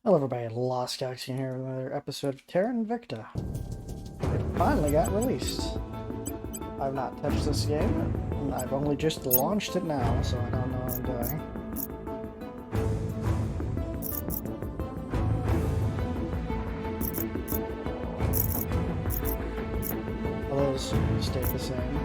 Hello everybody, Lost Galaxy here with another episode of Terra Invicta. It finally got released. I've not touched this game, and I've only just launched it now, so I don't know what I'm doing. Well, those stay the same.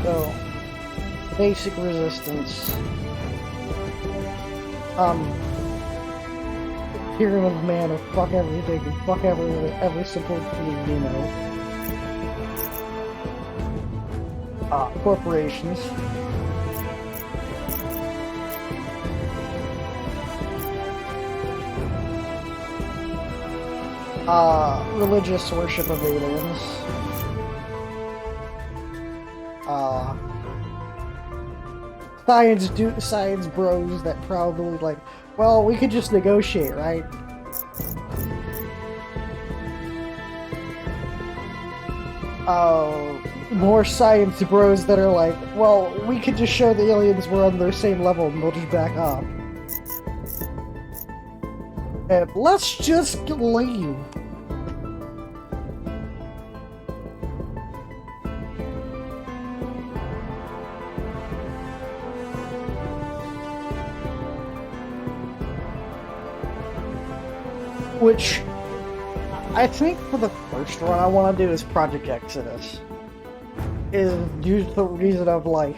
So, basic resistance. Pyramid of man of fuck everything and fuck everyone every support being, you know. Corporations. Religious worship of aliens. Science bros that probably like, well, we could just negotiate, right? More science bros that are like, well, we could just show the aliens we're on their same level and they'll just back off. And let's just leave. Which, I think for the first one I want to do is Project Exodus. Is due to the reason of, like,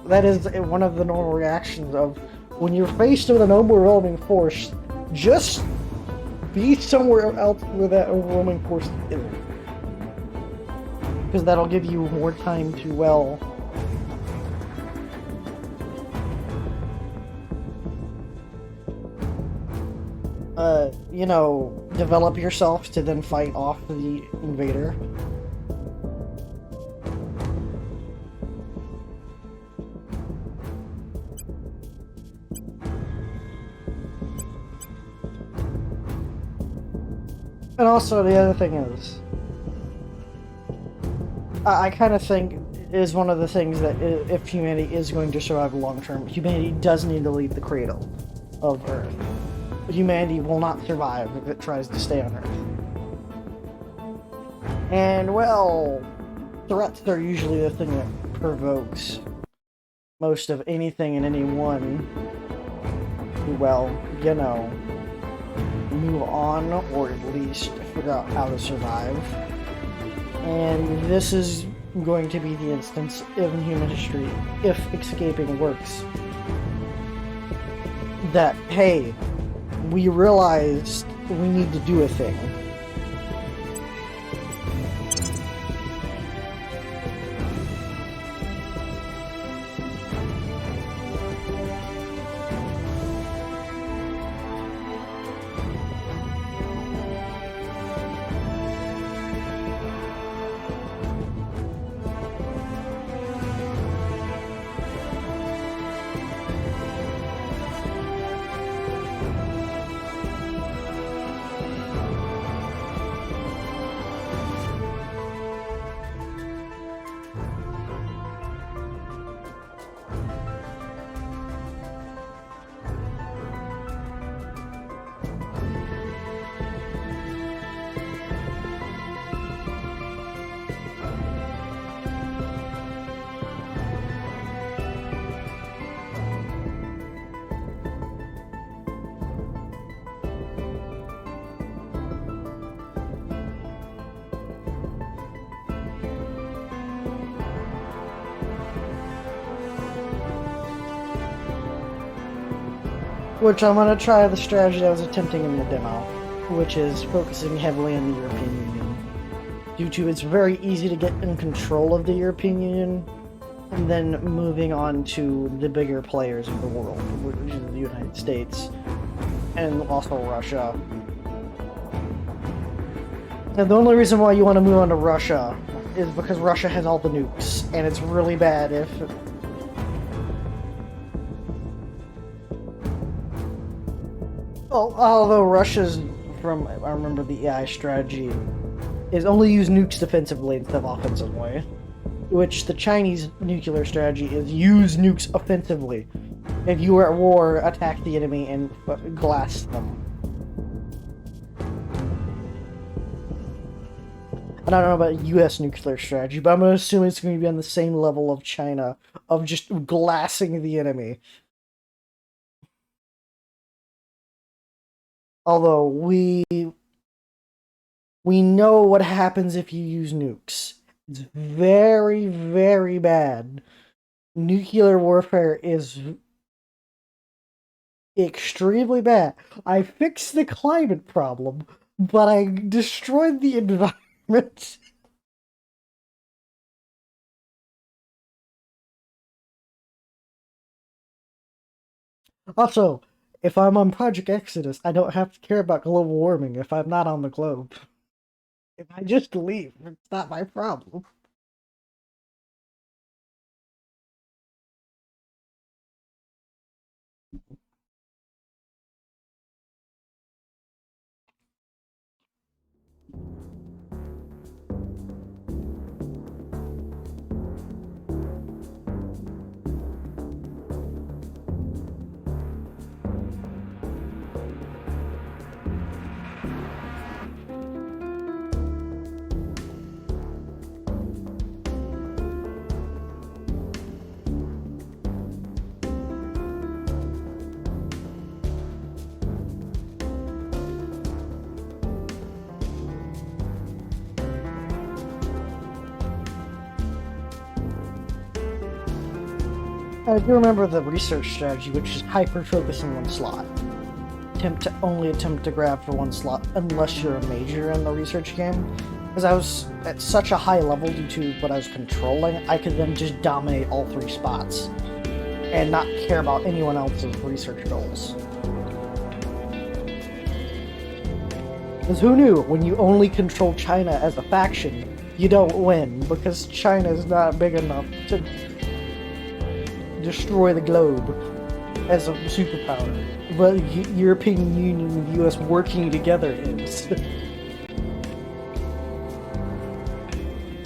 that is one of the normal reactions of, when you're faced with an overwhelming force, just be somewhere else where that overwhelming force is. Because that'll give you more time to, well, you know, develop yourself to then fight off the invader. And also, the other thing is, I kind of think is one of the things that if humanity is going to survive long term, humanity does need to leave the cradle of Earth. Humanity will not survive if it tries to stay on Earth. And, well, threats are usually the thing that provokes most of anything and anyone to, well, you know, move on, or at least figure out how to survive. And this is going to be the instance in human history, if escaping works, that, hey, we realized we need to do a thing. Which I'm going to try the strategy I was attempting in the demo, which is focusing heavily on the European Union. Due to it's very easy to get in control of the European Union, and then moving on to the bigger players of the world, which is the United States, and also Russia. And the only reason why you want to move on to Russia is because Russia has all the nukes, and it's really bad if Although Russia's, from I remember the AI strategy, is only use nukes defensively instead of offensively. Which the Chinese nuclear strategy is use nukes offensively. If you are at war, attack the enemy and glass them. I don't know about U.S. nuclear strategy, but I'm going to assume it's going to be on the same level of China, of just glassing the enemy. Although, we know what happens if you use nukes. It's very, very bad. Nuclear warfare is extremely bad. I fixed the climate problem, but I destroyed the environment. Also, if I'm on Project Exodus, I don't have to care about global warming if I'm not on the globe. If I just leave, it's not my problem. I do remember the research strategy, which is hyper-focus in one slot. Only attempt to grab for one slot, unless you're a major in the research game. Because I was at such a high level due to what I was controlling, I could then just dominate all 3 spots. And not care about anyone else's research goals. Because who knew, when you only control China as a faction, you don't win, because China is not big enough to destroy the globe as a superpower. But European Union and the US working together is.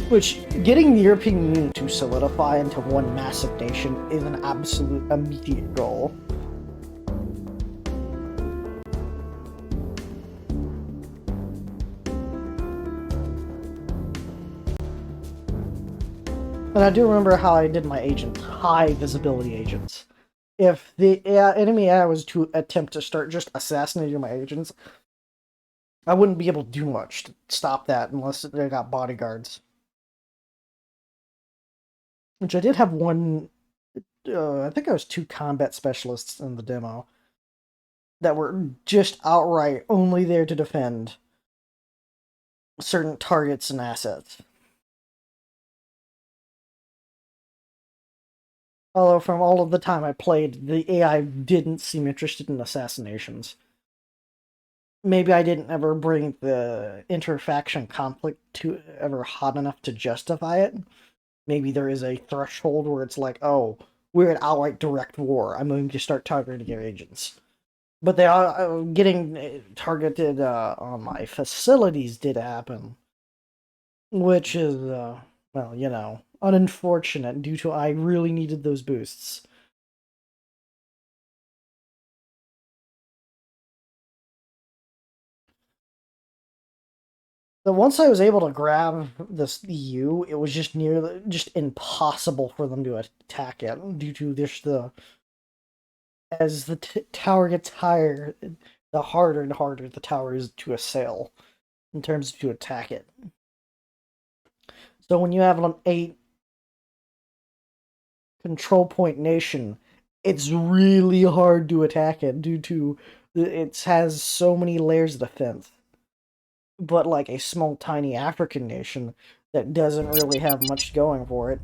Which, getting the European Union to solidify into one massive nation is an absolute immediate goal. And I do remember how I did my agents, high visibility agents. If the enemy AI was to attempt to start just assassinating my agents, I wouldn't be able to do much to stop that unless they got bodyguards. Which I did have one, I think I was 2 combat specialists in the demo that were just outright only there to defend certain targets and assets. Although from all of the time I played, the AI didn't seem interested in assassinations. Maybe I didn't ever bring the interfaction conflict to ever hot enough to justify it. Maybe there is a threshold where it's like, oh, we're at outright direct war. I'm going to start targeting your agents. But they are getting targeted on my facilities did happen. Which is, well, you know, unfortunate due to I really needed those boosts. But once I was able to grab this EU, it was just just impossible for them to attack it due to this as the tower gets higher, the harder and harder the tower is to assail in terms of to attack it. So when you have an 8 control point nation, it's really hard to attack it due to it has so many layers of defense. But like a small, tiny African nation that doesn't really have much going for it.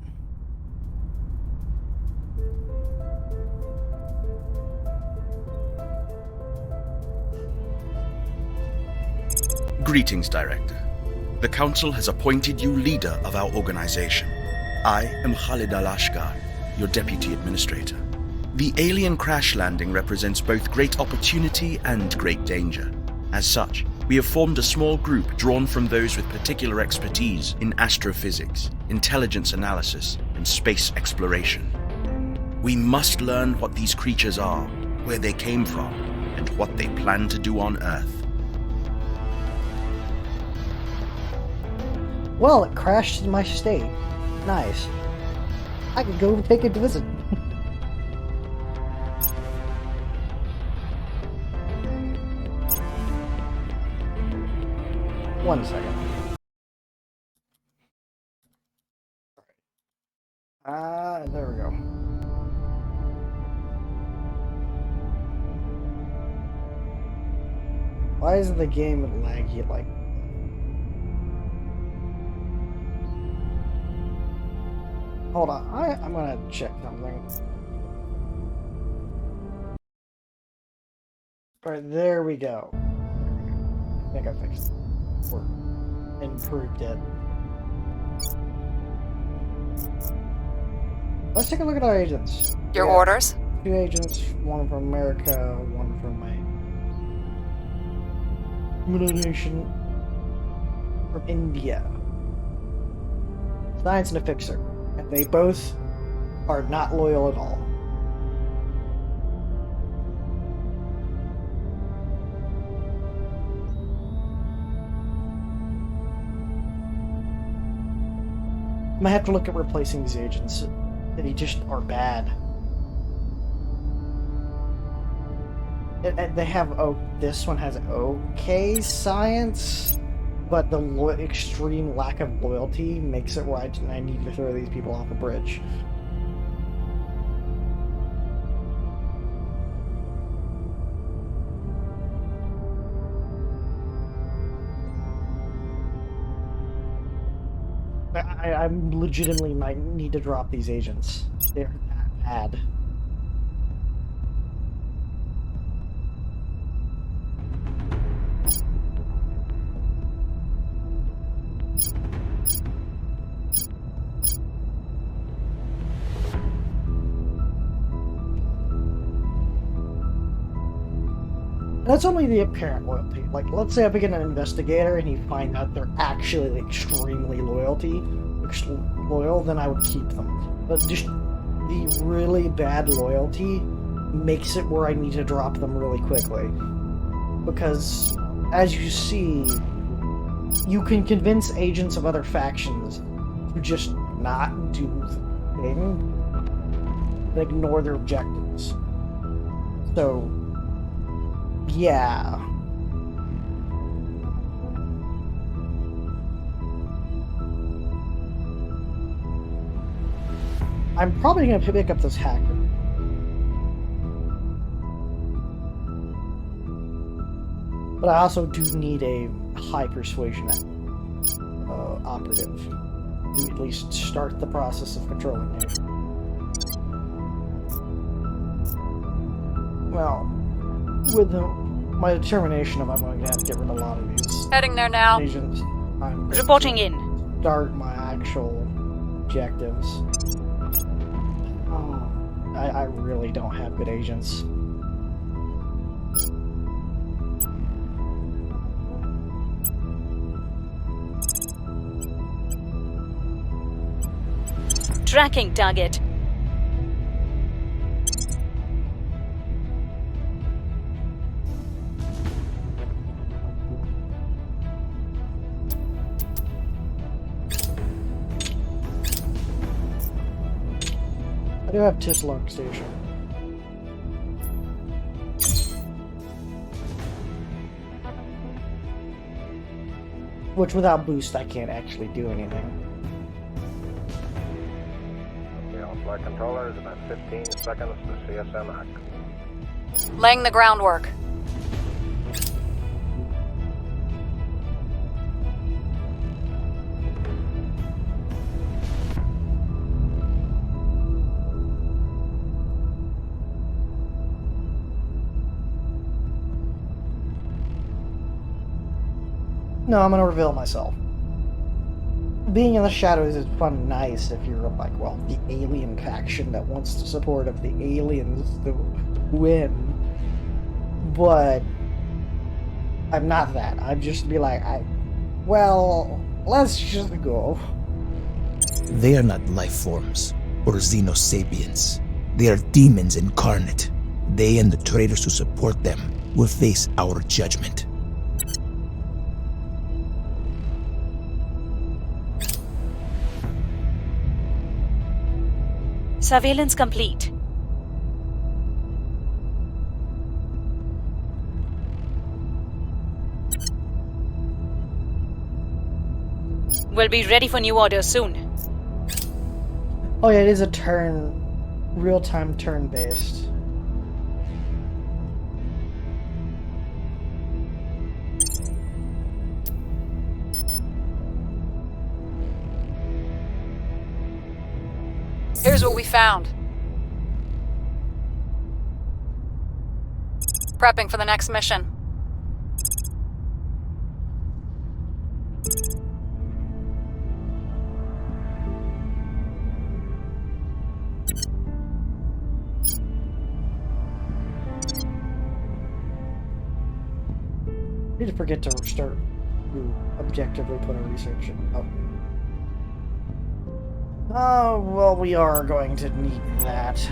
Greetings, Director. The Council has appointed you leader of our organization. I am Khalid Al-Ashgar, your Deputy Administrator. The alien crash landing represents both great opportunity and great danger. As such, we have formed a small group drawn from those with particular expertise in astrophysics, intelligence analysis, and space exploration. We must learn what these creatures are, where they came from, and what they plan to do on Earth. Well, it crashed in my state. Nice. I could go take it to visit. One second. There we go. Why isn't the game laggy like? Hold on, I'm gonna check something. Alright, there we go. I think I fixed it. Or improved it. Let's take a look at our agents. Your orders? 2 agents, one from America, one from my nation from India. Science and a fixer. And they both are not loyal at all. I might have to look at replacing these agents. They just are bad. They have this one has okay science, but the extreme lack of loyalty makes it where I need to throw these people off a bridge. I legitimately might need to drop these agents. They're that bad. That's only the apparent loyalty. Like, let's say I begin an investigator and you find out they're actually extremely loyal, then I would keep them. But just the really bad loyalty makes it where I need to drop them really quickly. Because, as you see, you can convince agents of other factions to just not do the thing and ignore their objectives. So, yeah. I'm probably going to pick up this hacker. But I also do need a high persuasion operative to at least start the process of controlling it. Well, with my determination of I'm going to have to get rid of a lot of these Heading there now. agents, I'm going Reporting to in. start my actual objectives. I really don't have good agents. Tracking target. I do have Tislark Station. Which without boost I can't actually do anything. Okay, all flight controllers, about 15 seconds to CSM act. Laying the groundwork. No, I'm gonna reveal myself. being in the shadows is fun and nice if you're like, well, the alien faction that wants the support of the aliens to win. But I'm not that. I'd just be like, well, let's just go. They are not life forms or xenosapiens. They are demons incarnate. They and the traitors who support them will face our judgment. Surveillance complete. We'll be ready for new orders soon. Oh yeah, it is a real-time turn-based. Here's what we found. Prepping for the next mission. I did forget to start to objectively put our research in. Oh, well, we are going to need that.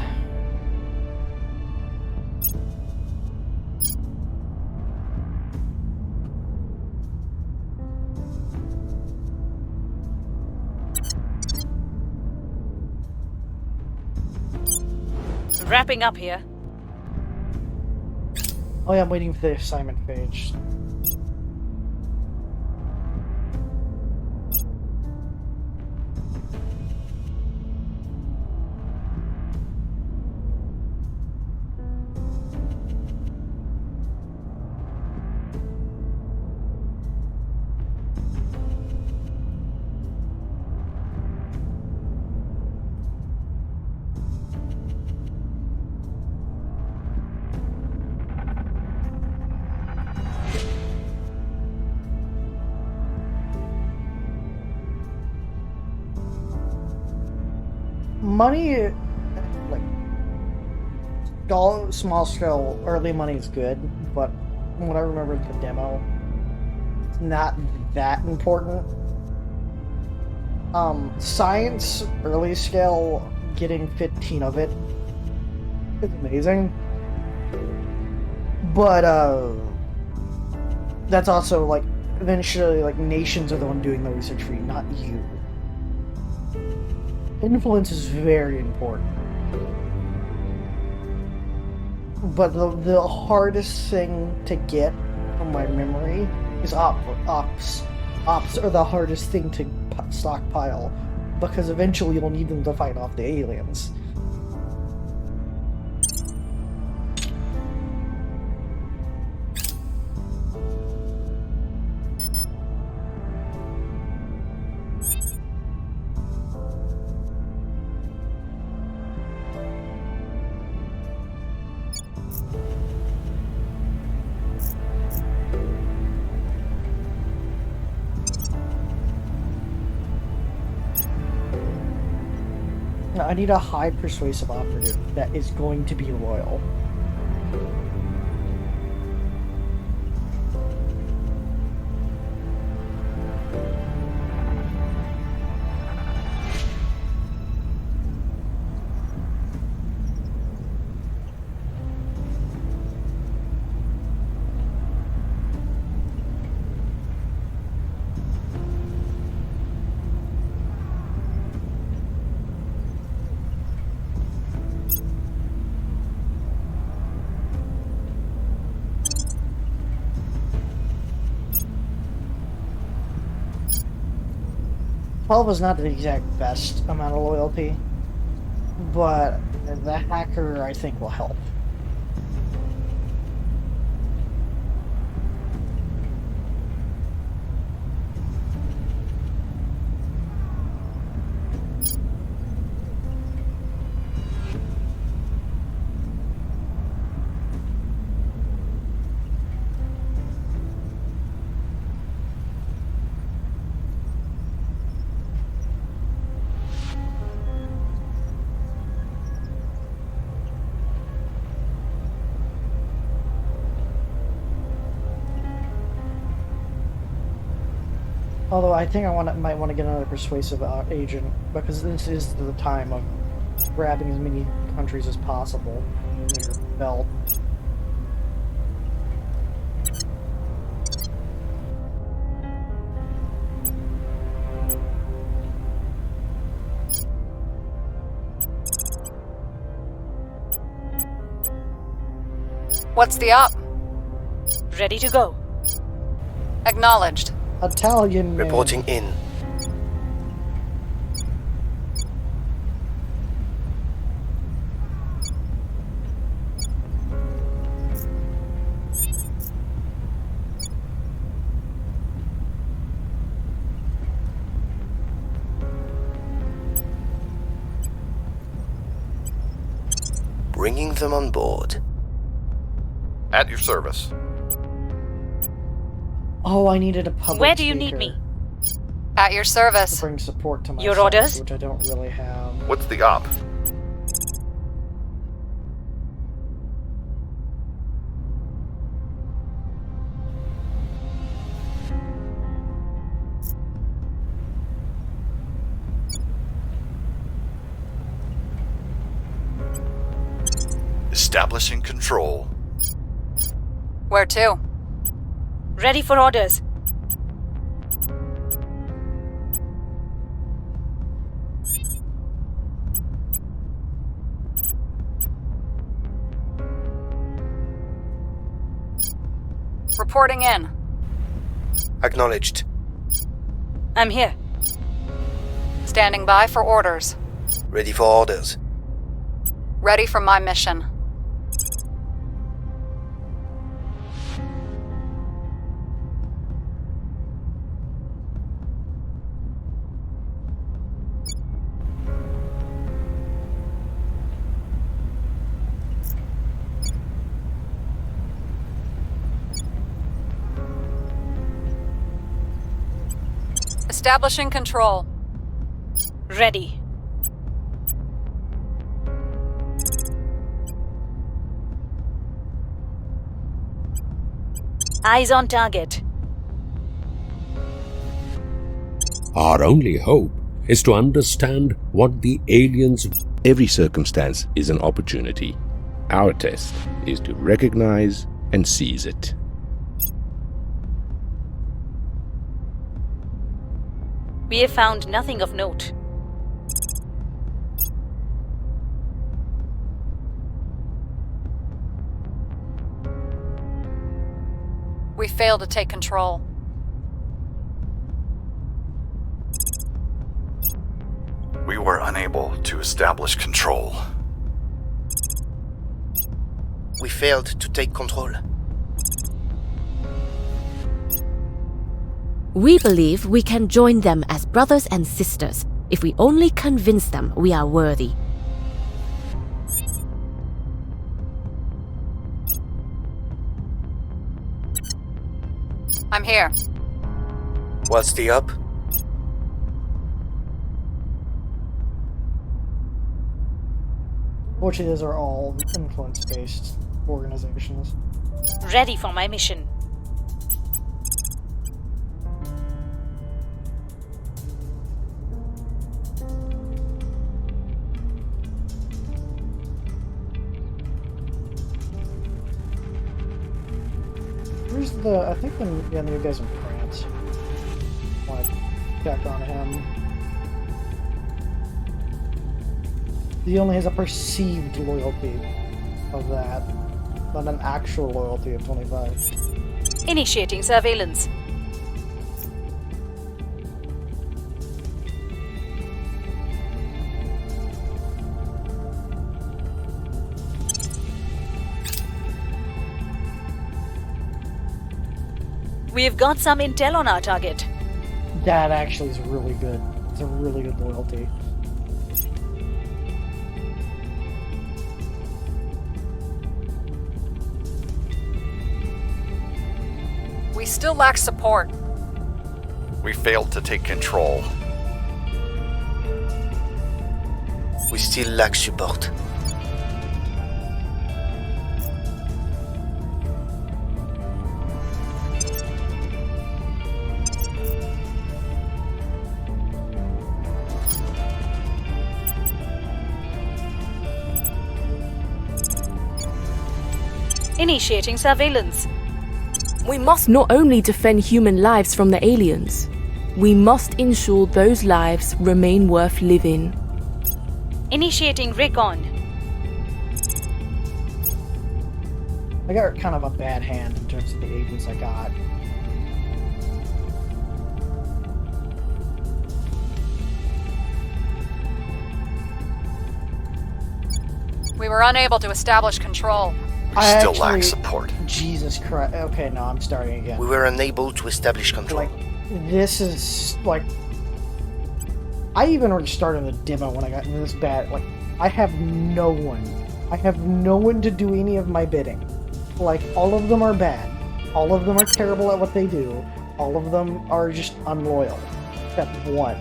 Wrapping up here. Oh yeah, I'm waiting for the assignment page. Money, like, small scale, early money is good, but from what I remember in the demo, it's not that important. Science, early scale, getting 15 of it is amazing. But, that's also, like, eventually, like, nations are the one doing the research for you, not you. Influence is very important. But the hardest thing to get from my memory is ops. Ops are the hardest thing to stockpile, because eventually you'll need them to fight off the aliens. I need a high persuasive operative that is going to be loyal. Twelve is not the exact best amount of loyalty, but the hacker, I think, will help. Although I think might want to get another persuasive agent, because this is the time of grabbing as many countries as possible in your belt. What's the up? Ready to go. Acknowledged. Italian man. Reporting in. Bringing them on board. At your service. Oh, I needed a public Where do you need me? At your to service. bring support to my Your side, orders? which I don't really have. What's the op? Establishing control. Where to? Ready for orders. Reporting in. Acknowledged. I'm here. Standing by for orders. Ready for orders. Ready for my mission. Establishing control. Ready. Eyes on target. Our only hope is to understand what the aliens... Every circumstance is an opportunity. Our test is to recognize and seize it. We have found nothing of note. We failed to take control. We were unable to establish control. We failed to take control. We believe we can join them as brothers and sisters if we only convince them we are worthy. I'm here. What's the up? Fortunately, those are all influence-based organizations. Ready for my mission. Where's the... I think the new guy's in France. Want to check on him. He only has a perceived loyalty of that, not an actual loyalty of 25. Initiating surveillance. We've got some intel on our target. That actually is really good. It's a really good loyalty. We still lack support. We failed to take control. We still lack support. Initiating surveillance. We must not only defend human lives from the aliens, we must ensure those lives remain worth living. Initiating recon. I got kind of a bad hand in terms of the agents I got. We were unable to establish control. We still lack support. Jesus Christ. Okay, no, I'm starting again. We were unable to establish control. Like, this is, like... I even already started the demo when I got this bad. Like, I have no one. I have no one to do any of my bidding. Like, all of them are bad. All of them are terrible at what they do. All of them are just unloyal. Except one.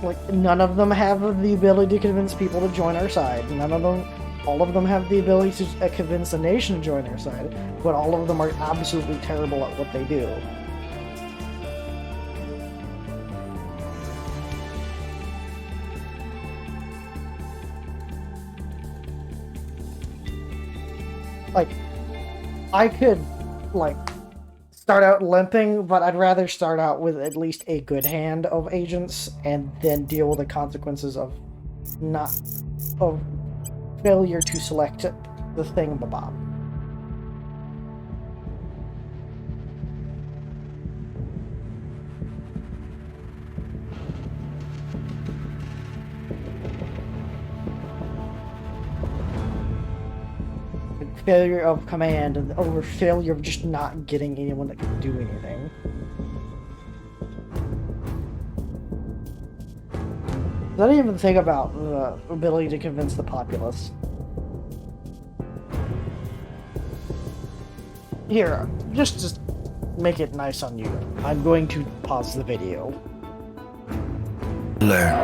Like, none of them have the ability to convince people to join our side. None of them... All of them have the ability to convince the nation to join our side. But all of them are absolutely terrible at what they do. Like, I could, like, start out limping, but I'd rather start out with at least a good hand of agents and then deal with the consequences of failure to select the thingamabob. Failure of command and over failure of just not getting anyone that can do anything. I didn't even think about the ability to convince the populace. Here, just to make it nice on you, I'm going to pause the video. Alone.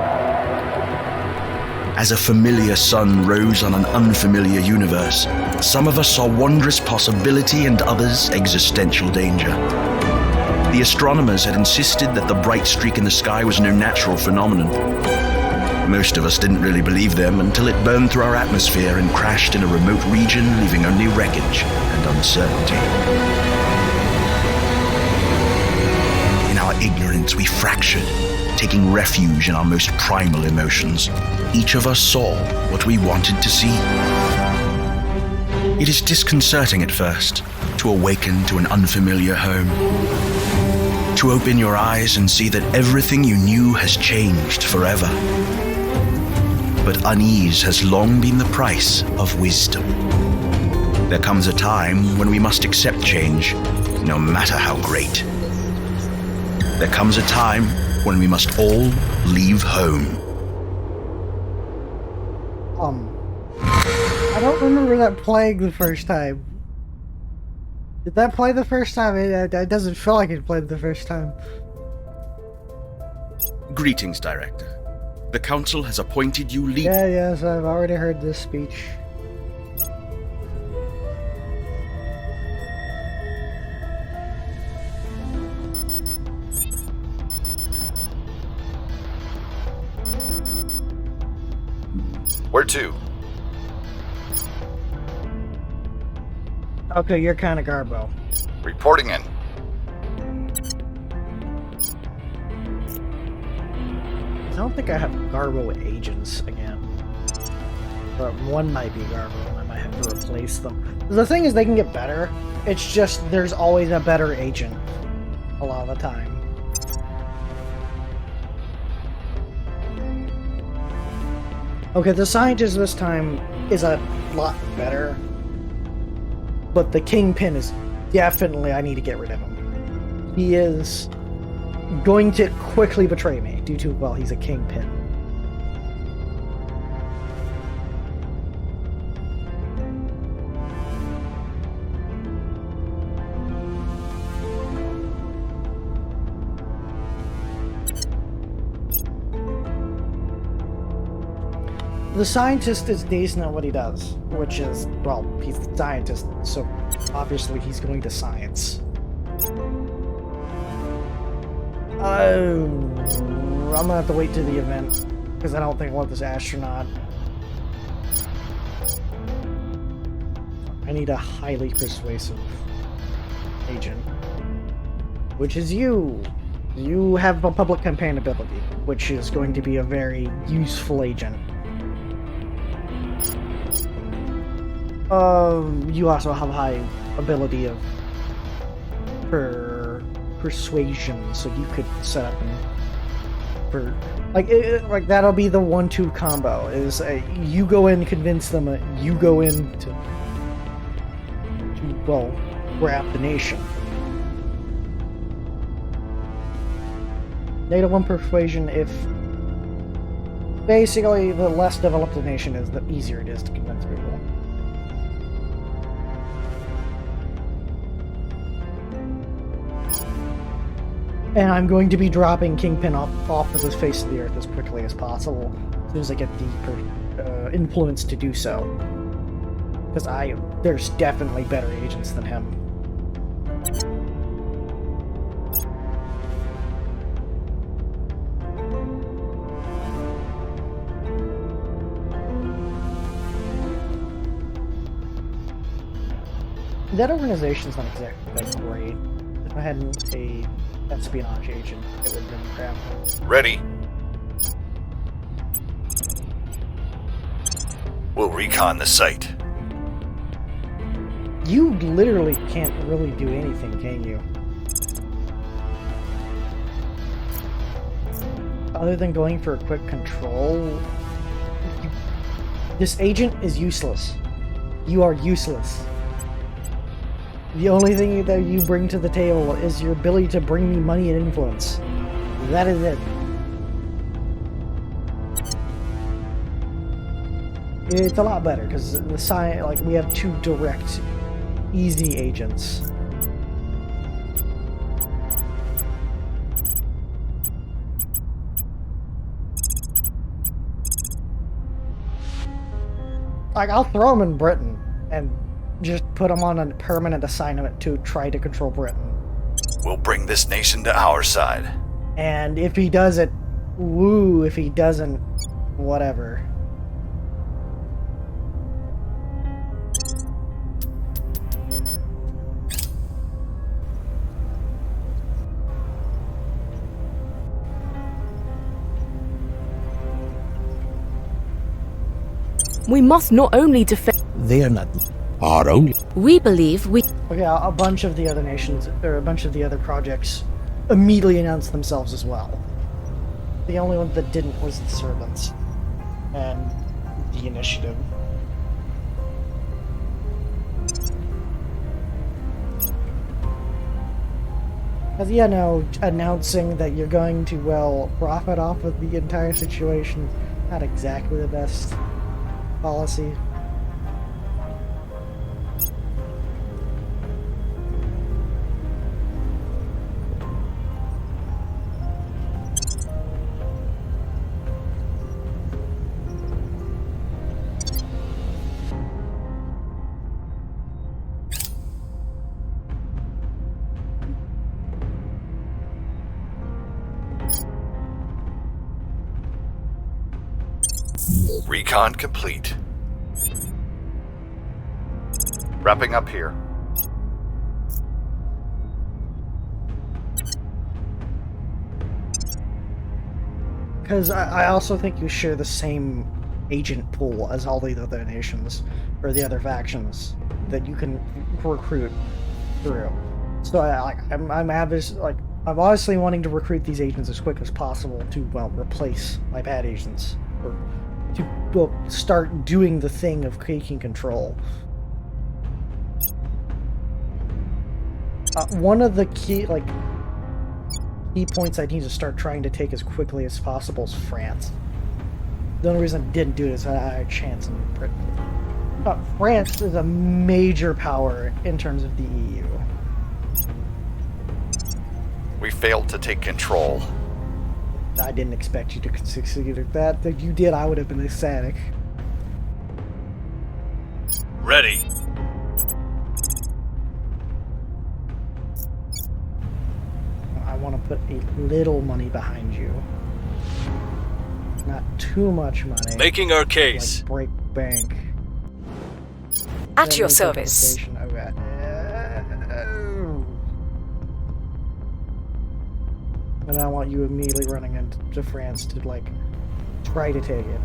As a familiar sun rose on an unfamiliar universe, some of us saw wondrous possibility and others existential danger. The astronomers had insisted that the bright streak in the sky was no natural phenomenon. Most of us didn't really believe them until it burned through our atmosphere and crashed in a remote region, leaving only wreckage and uncertainty. In our ignorance, we fractured, taking refuge in our most primal emotions. Each of us saw what we wanted to see. It is disconcerting at first to awaken to an unfamiliar home. To open your eyes and see that everything you knew has changed forever. But unease has long been the price of wisdom. There comes a time when we must accept change, no matter how great. There comes a time when we must all leave home. I don't remember that playing the first time. Did that play the first time? It doesn't feel like it played the first time. Greetings, Director. The Council has appointed you lead. Yes, I've already heard this speech. Where to? Okay, you're kind of Garbo. Reporting in. I don't think I have Garbo agents again. But one might be Garbo, and I might have to replace them. The thing is, they can get better. It's just, there's always a better agent. A lot of the time. Okay, the scientist this time is a lot better. But the Kingpin is definitely, I need to get rid of him. He is going to quickly betray me due to, well, he's a Kingpin. The scientist is decent at what he does, which is, well, he's the scientist, so obviously he's going to science. I'm gonna have to wait to the event, because I don't think I want this astronaut. I need a highly persuasive agent. Which is you. You have a public campaign ability, which is going to be a very useful agent. You also have a high ability of persuasion, so you could set up like that'll be the 1-2 combo. Is you go in, convince them. You go in to grab the nation. -1 persuasion. If basically the less developed the nation is, the easier it is to convince people. And I'm going to be dropping Kingpin off of the face of the earth as quickly as possible, as soon as I get the influence to do so. Because there's definitely better agents than him. That organization's not exactly that great. If I hadn't a espionage agent, it would have been crap. Ready. We'll recon the site. You literally can't really do anything, can you? Other than going for a quick control, this agent is useless. You are useless. The only thing that you bring to the table is your ability to bring me money and influence. That is it. It's a lot better because we have 2 direct, easy agents. I'll throw them in Britain and just put him on a permanent assignment to try to control Britain. We'll bring this nation to our side. And if he does it, woo. If he doesn't, whatever. We must not only defend... They are not... Our only... We believe we... Okay, a bunch of the other nations, or a bunch of the other projects, immediately announced themselves as well. The only one that didn't was the Servants. And the Initiative. As yeah, no, announcing that you're going to, well, profit off of the entire situation, not exactly the best policy. Recon complete. Wrapping up here. Because I also think you share the same agent pool as all the other nations, or the other factions, that you can recruit through. So I'm obviously wanting to recruit these agents as quick as possible to, well, replace my bad agents, or to, well, start doing the thing of taking control. One of the key points I need to start trying to take as quickly as possible is France. The only reason I didn't do it is I had a chance in Britain. France is a major power in terms of the EU. We failed to take control. I didn't expect you to succeed at that. If you did, I would have been ecstatic. Ready. I want to put a little money behind you. Not too much money. Making our case. Like break bank. At your service. Okay. And I want you immediately running into France to, like, try to take it.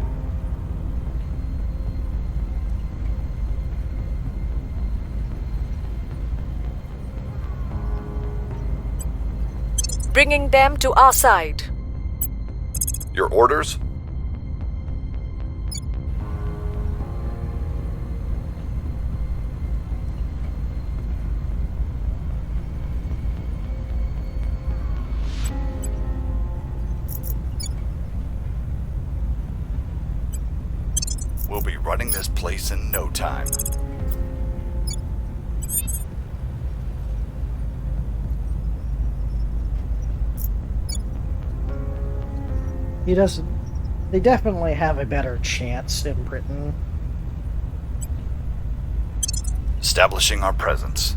Bringing them to our side. Your orders? We'll be running this place in no time. He doesn't. They definitely have a better chance in Britain. Establishing our presence.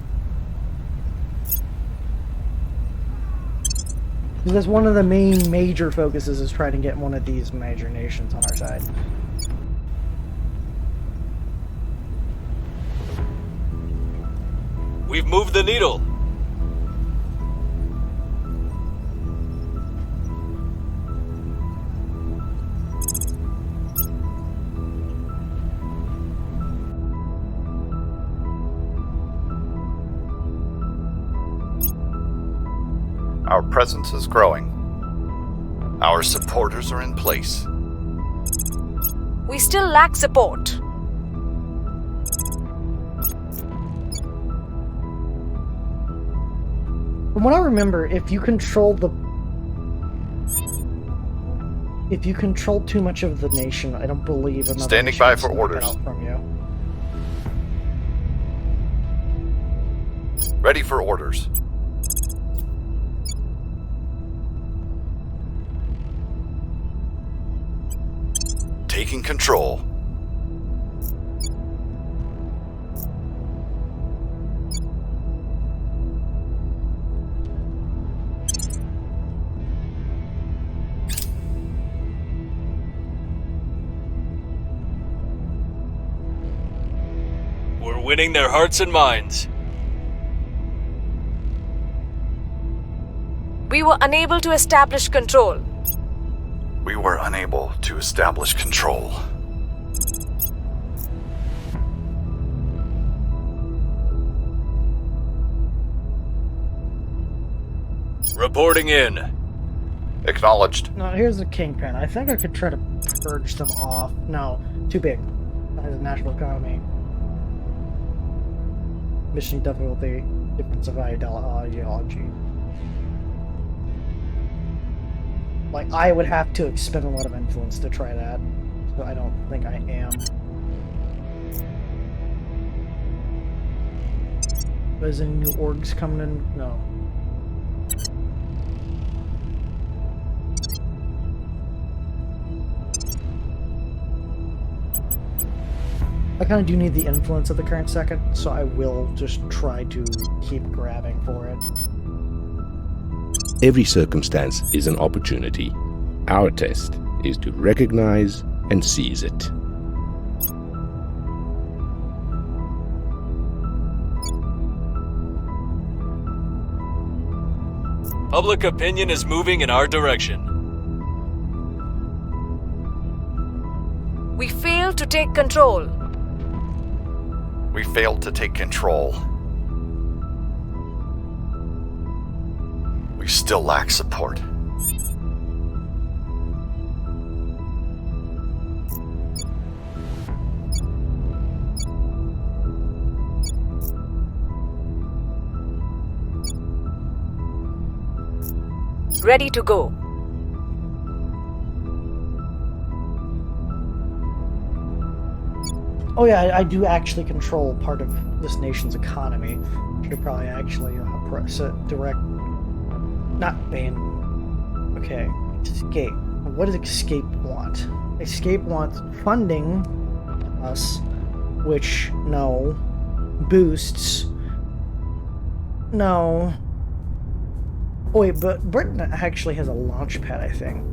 Because one of the main major focuses is trying to get one of these major nations on our side. We've moved the needle. Our presence is growing. Our supporters are in place. We still lack support. From what I remember, if you control too much of the nation, I don't believe another Standing nation by can for sneak orders. out from you. Ready for orders. Taking control. We're winning their hearts and minds. We were unable to establish control. We were unable to establish control. Reporting in. Acknowledged. No, here's the kingpin. I think I could try to purge them off. No, too big. That has a national economy. Mission difficulty, difference of ideology. Like, I would have to expend a lot of influence to try that, so I don't think I am. Is any new orgs coming in? No. I kind of do need the influence at the current second, so I will just try to keep grabbing for it. Every circumstance is an opportunity. Our test is to recognize and seize it. Public opinion is moving in our direction. We failed to take control. We failed to take control. We still lack support. Ready to go. Oh yeah, I do actually control part of this nation's economy. Should probably actually direct... Not ban... Okay, escape. What does escape want? Escape wants funding us, which, no. Boosts. No. Oh wait, but Britain actually has a launch pad, I think.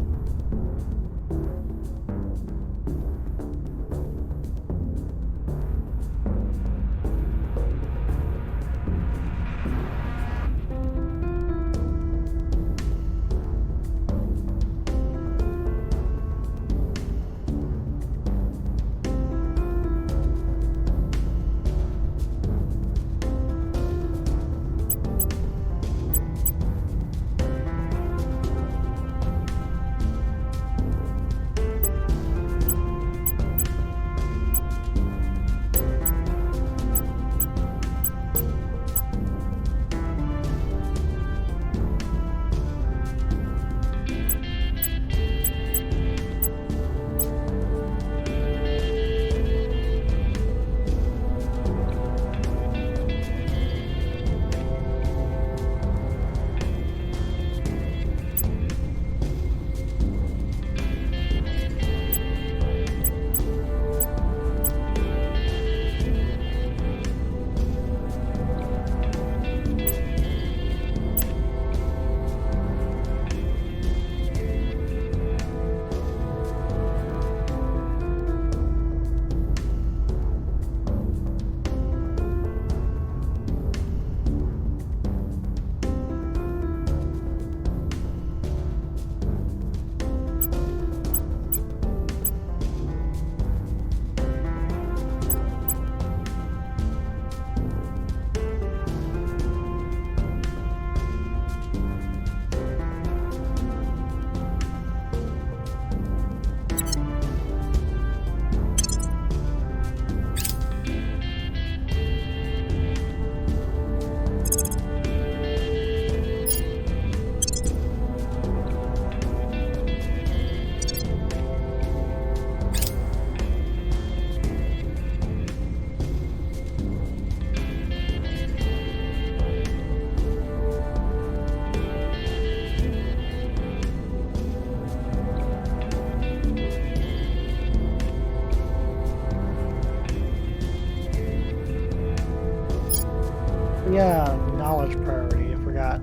Yeah, knowledge priority, I forgot.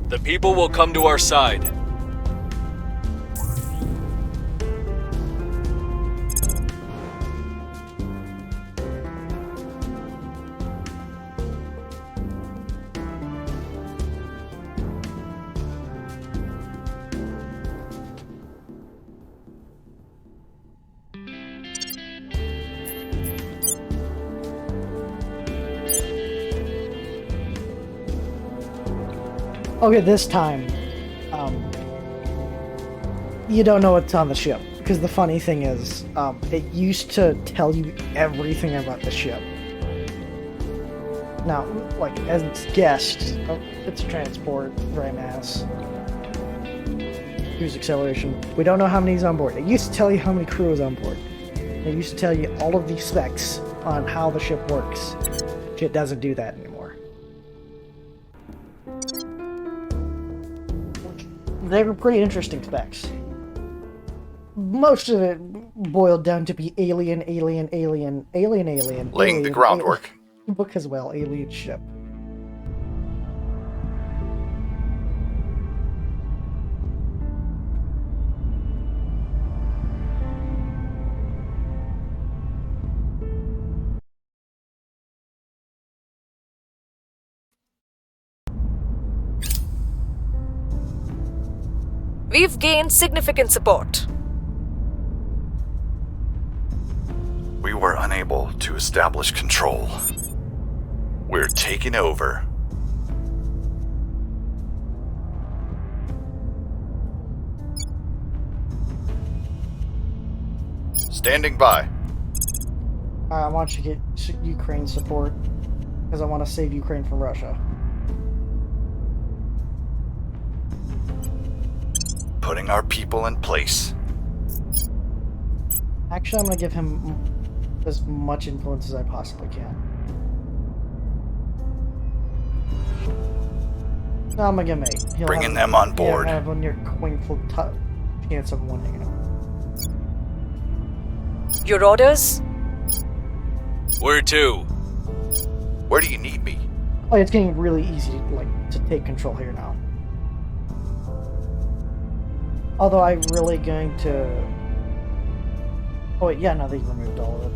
The people will come to our side. Okay, this time, you don't know what's on the ship. Because the funny thing is, it used to tell you everything about the ship. Now, like, as it's guessed, it's transport, dry mass, cruise acceleration. We don't know how many's on board. It used to tell you how many crew is on board. It used to tell you all of these specs on how the ship works. It doesn't do that anymore. They were pretty interesting specs. Most of it boiled down to be alien. Laying the groundwork. Because, well, alien ship. We've gained significant support. We were unable to establish control. We're taking over. Standing by. I want you to get Ukraine support, because I want to save Ukraine from Russia. Putting our people in place. Actually, I'm going to give him as much influence as I possibly can. No, I'm going to give him 8. Bringing them on board. He'll have a near full chance of winning it. Your orders? Where to? Where do you need me? Oh, it's getting really easy to take control here now. Although I'm really going to... Oh wait, yeah, no, they removed all of it.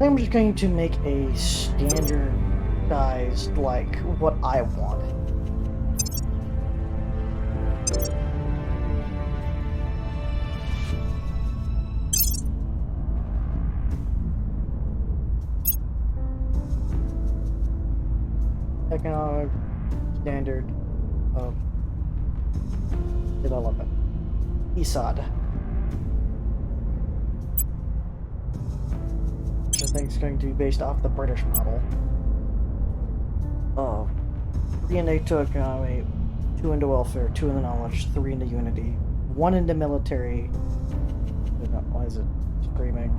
I'm just going to make a standardized, like, what I want. Economic standard of development. ESOD. I think it's going to be based off the British model. 3 into economy, 2 into welfare, 2 into knowledge, 3 into unity, 1 into military. Why is it screaming?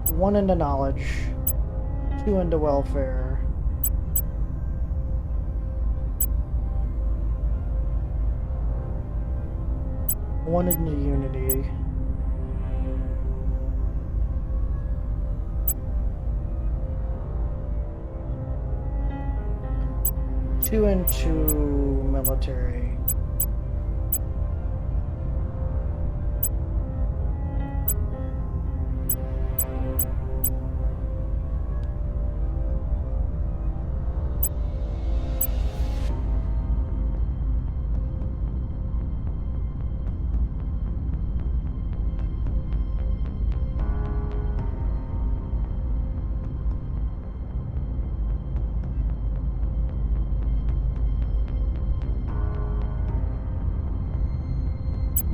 1 into knowledge, 2 into welfare, 1 into unity, 2 into military.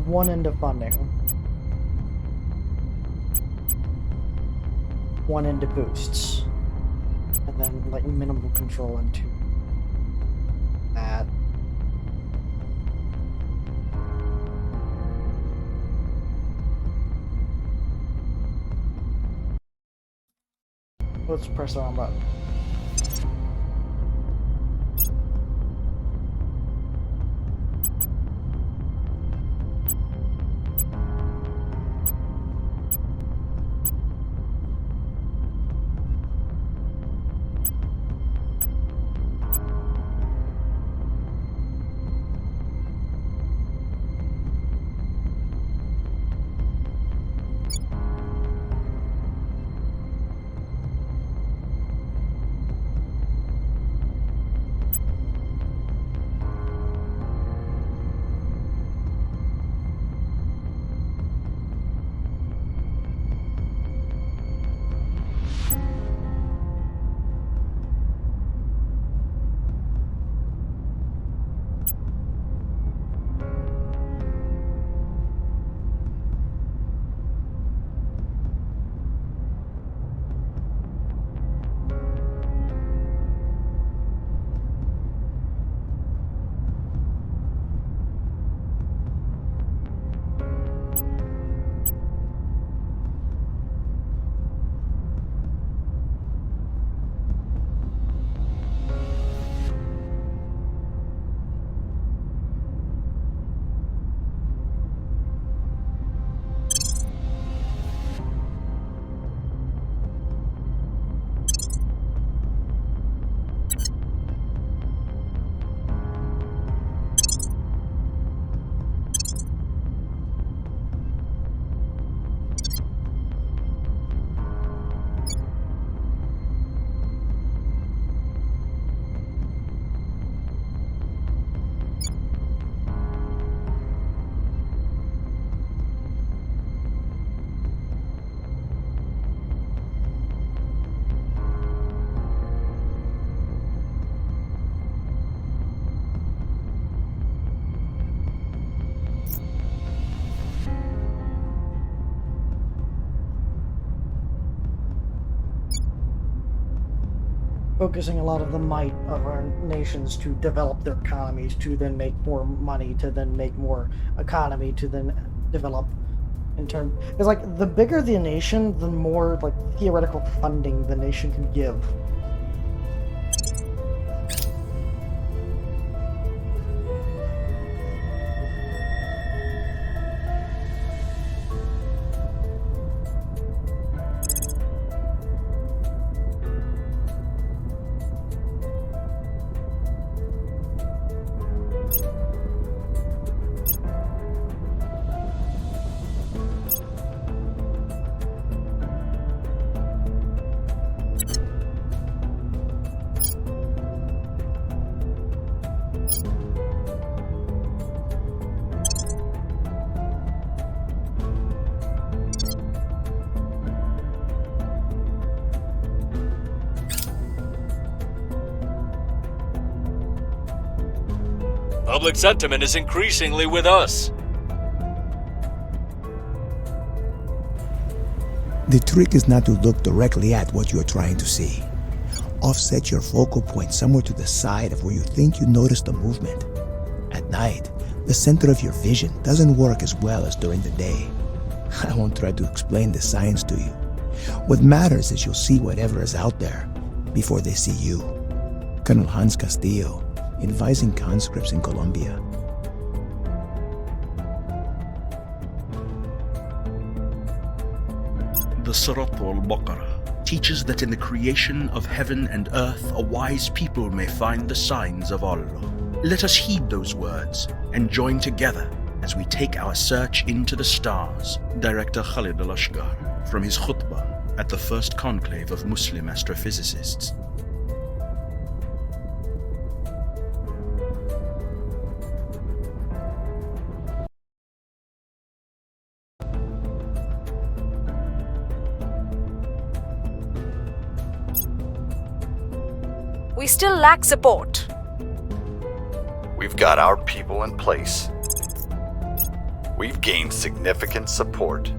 One into funding, 1 into boosts, and then like minimal control into that. Let's press the wrong button. Focusing a lot of the might of our nations to develop their economies, to then make more money, to then make more economy, to then develop in turn. It's like the bigger the nation, the more like theoretical funding the nation can give. Public sentiment is increasingly with us. The trick is not to look directly at what you're trying to see. Offset your focal point somewhere to the side of where you think you notice the movement. At night, the center of your vision doesn't work as well as during the day. I won't try to explain the science to you. What matters is you'll see whatever is out there before they see you. Colonel Hans Castillo, advising conscripts in Colombia. The Surat al-Baqarah teaches that in the creation of heaven and earth a wise people may find the signs of Allah. Let us heed those words and join together as we take our search into the stars. Director Khalid al-Ashgar from his khutbah at the first conclave of Muslim astrophysicists. We still lack support. We've got our people in place. We've gained significant support.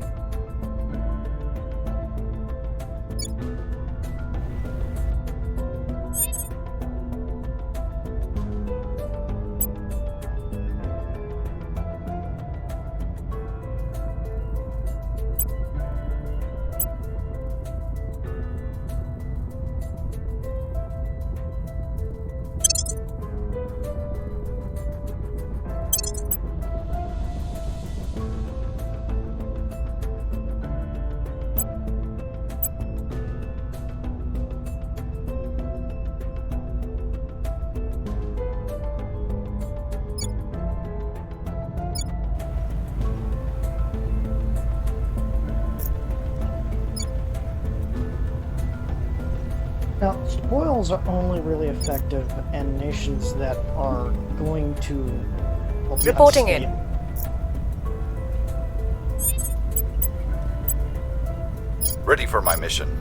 Now, spoils are only really effective in nations that are going to... well, be Reporting in. unstable. Ready for my mission.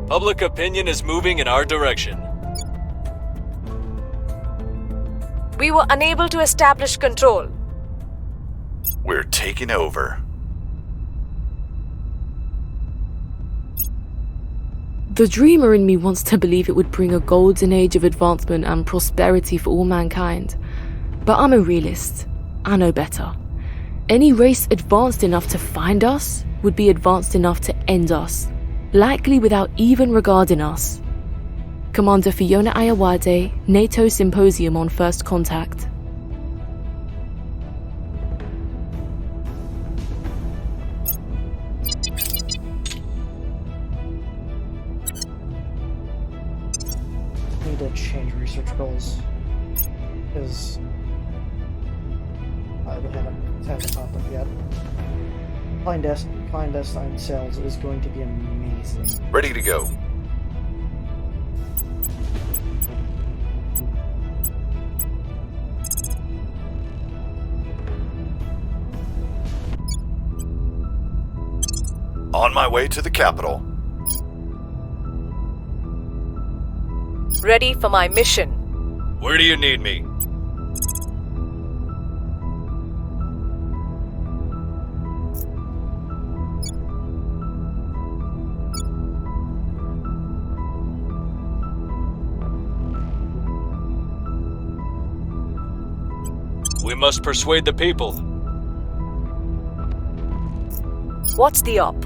Public opinion is moving in our direction. We were unable to establish control. We're taking over. The dreamer in me wants to believe it would bring a golden age of advancement and prosperity for all mankind. But I'm a realist. I know better. Any race advanced enough to find us would be advanced enough to end us, likely without even regarding us. Commander Fiona Ayawade, NATO Symposium on First Contact. Need to change research goals. Because it hasn't popped up yet. Clandestine sales is going to be amazing. Ready to go. On my way to the capital. Ready for my mission. Where do you need me? We must persuade the people. What's the op?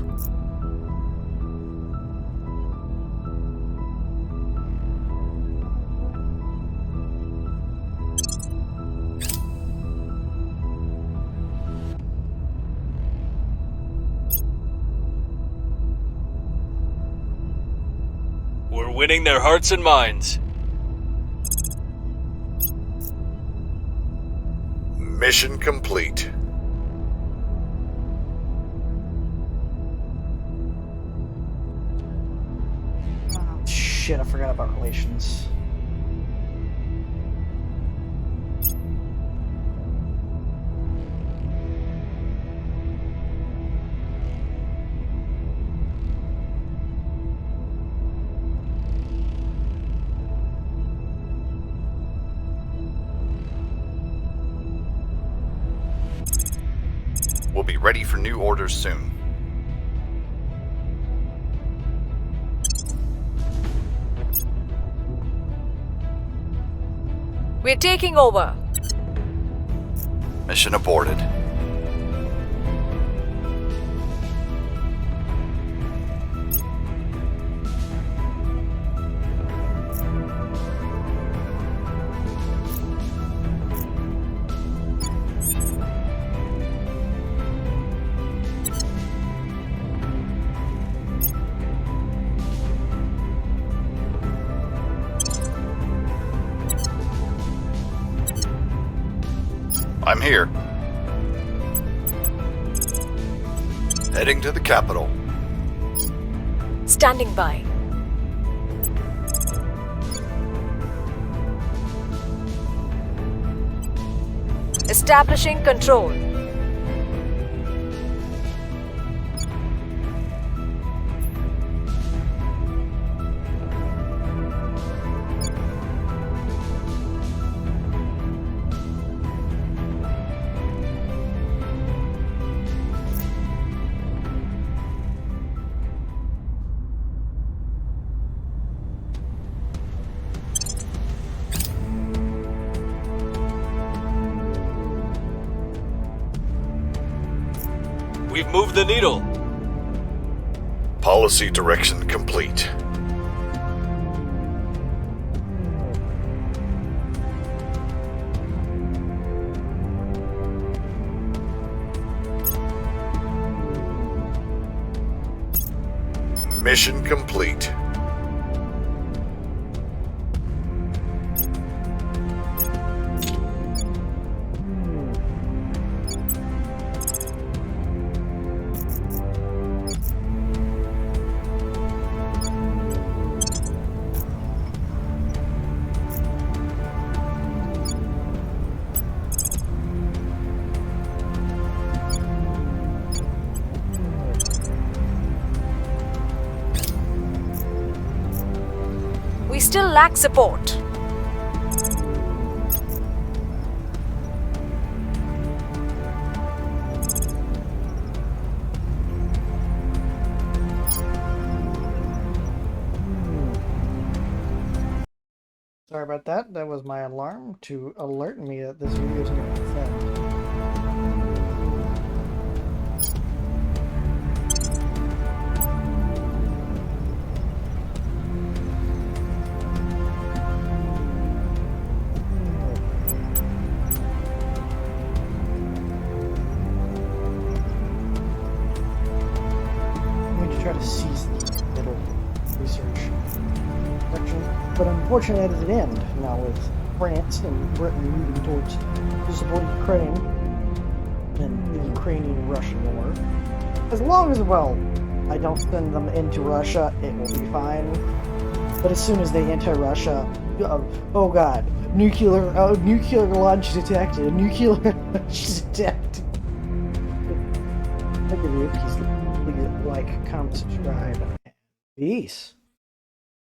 We're winning their hearts and minds. Mission complete. Oh, shit, I forgot about relations. We'll be ready for new orders soon. We're taking over. Mission aborted. I'm here. Heading to the capital. Standing by. Establishing control. We've moved the needle. Policy direction complete. Mission complete. We still lack support. Sorry about that. That was my alarm to alert me that this video is going to end. Try to seize the little research section, but unfortunately that is the end now with France and Britain moving towards the support of Ukraine and the Ukrainian-Russian war. As long as, well, I don't send them into Russia, it will be fine. But as soon as they enter Russia, oh god, nuclear launch detected, nuclear launch detected. I'll give you a piece. Like, comment, subscribe, and peace.